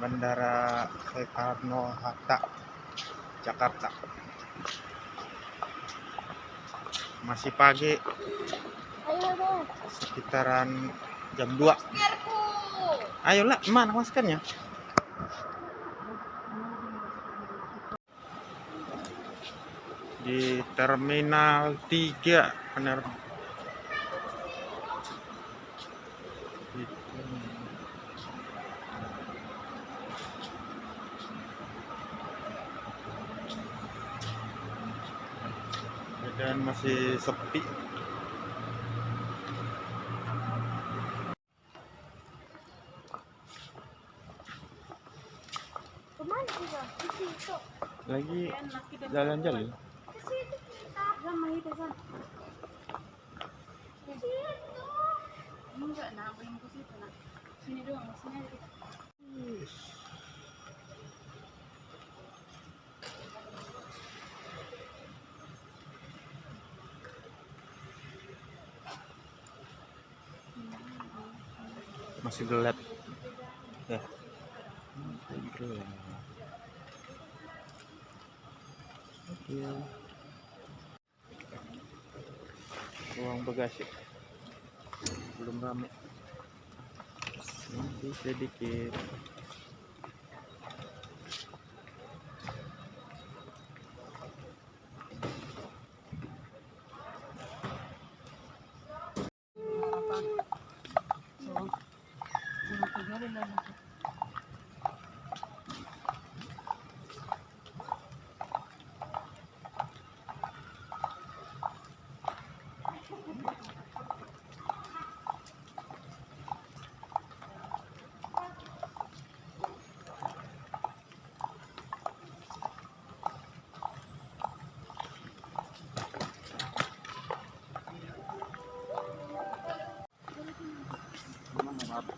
Bandara Soekarno-Hatta, Jakarta. Masih pagi, sekitaran jam 2. Ayolah, mana maskernya? Di Terminal 3 penerbangan. Dan masih sepi. Lagi jalan-jalan. Sini doang, sini aja. Masih gelap ya. Gelap. Oke. Ruang bagasi belum ramai, nanti sedikit.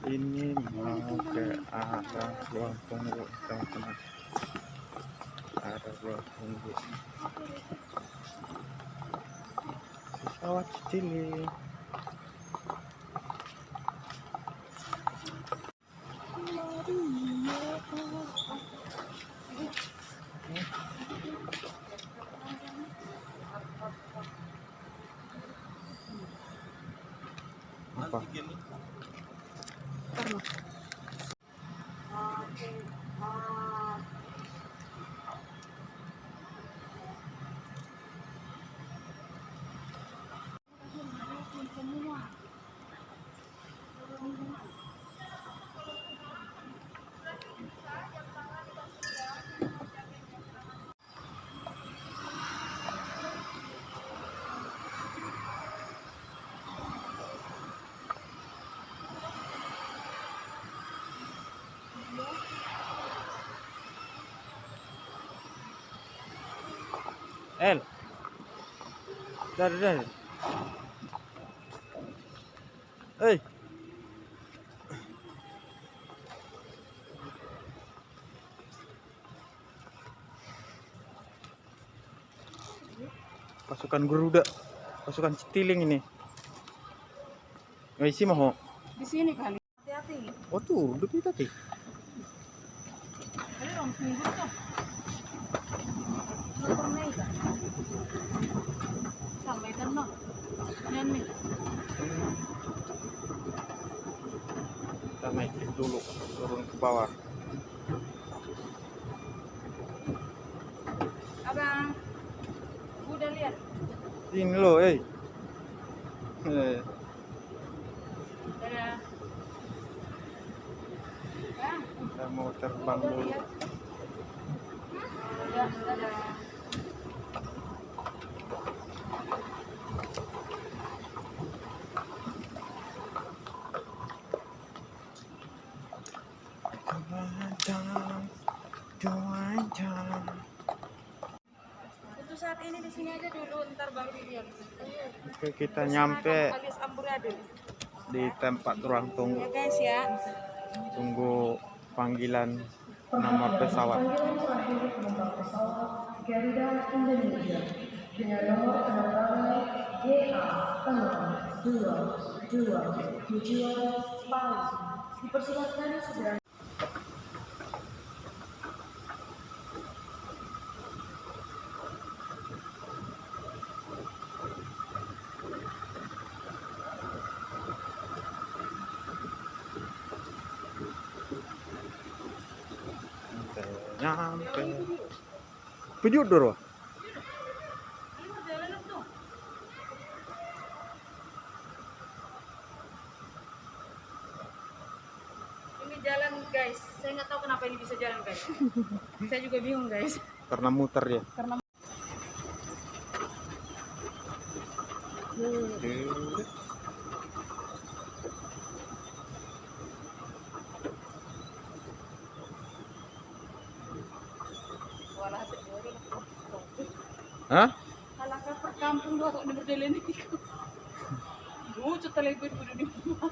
Ini mau ke arah ruang tunggu, teman-teman. Arah ruang tunggu pesawat Citylink. Apa? El, dari. Hei, pasukan Garuda, pasukan Citylink ini. Nggak isi mau? Di sini kali. Hati-hati. Oh tuh, udah kita tadi. Ada orang tunggu tuh. Nomor naik. Sampai tenang. Nih. Kita naik dulu, turun ke bawah. Abang, udah lihat? Ini loh, Dadah. Kita mau terbang dulu. Dadah. Untuk saat ini di sini aja dulu, ntar baru dilihat. Oke, kita nyampe Alias amburadul. di tempat ruang tunggu. Ya guys ya. Tunggu panggilan nomor pesawat. Garuda Indonesia dengan nomor penerbangan GA-227 tujuan Palu. Dipersilakan segera. Nyampe. Pejut dulu. Ini jalan guys. Saya nggak tahu kenapa ini bisa jalan guys. Saya juga bingung guys. Karena muter dia. Karena Hah? halakah perkampung dua kok nomor jalan ini. Lucu terlebih di rumah.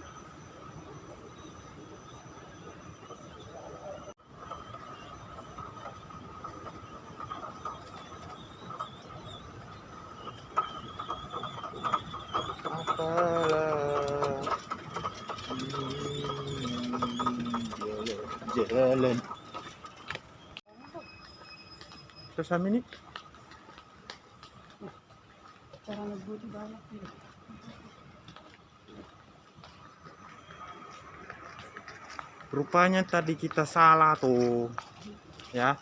Jalan. Terus ini Cara ngebut banyak nih. rupanya tadi kita salah tuh. Ya.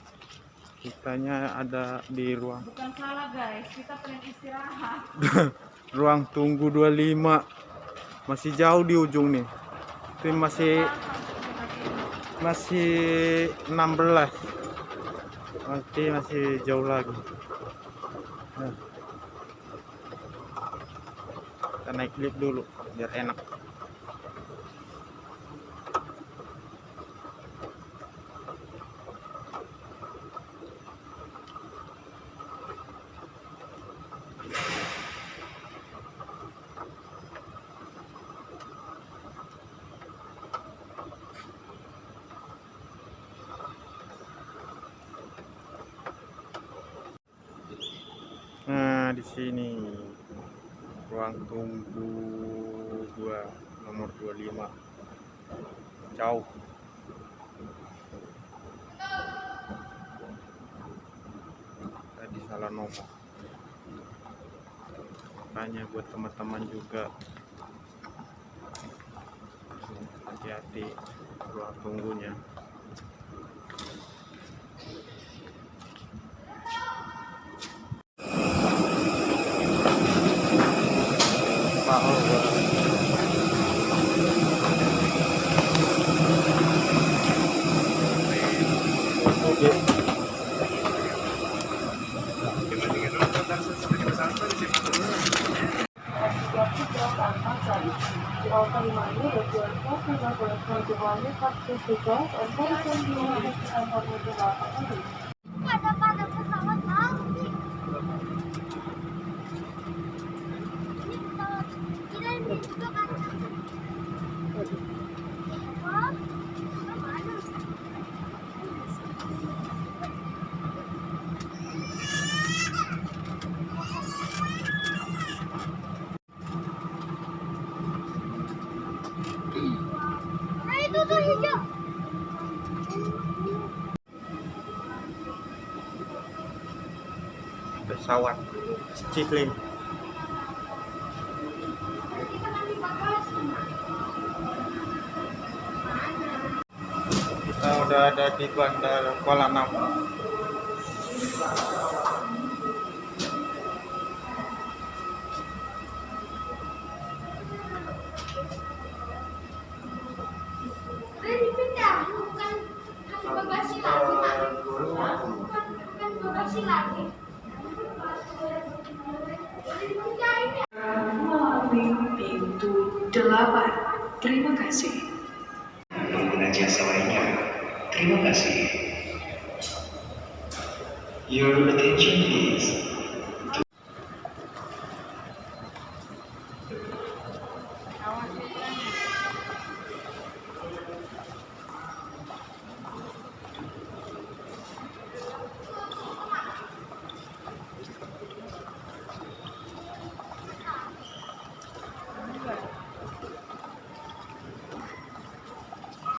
Kitanya ada di ruang Bukan salah guys, kita pengen istirahat. ruang tunggu 25. Masih jauh di ujung nih. Itu masih 16. Masih jauh lagi. Nah. Kita naik lift dulu biar enak. Nah, di sini ruang tunggu 2 nomor 25. Jauh. Tadi salah nomor. Makanya buat teman-teman juga hati-hati ruang tunggunya. Pada pesawat laut nih. Ini pesawat kita ini juga kan. Wah, mana? Nah itu tuh hijau. Pesawat Citlin. Kita udah ada di Bandara Kuala Namu. Udah dipindah, bukan bagasi lagi, Mak. Bukan bagasi lagi. Melalui pintu 8. Terima kasih. Pengguna jasa lainnya, terima kasih. Your attention please.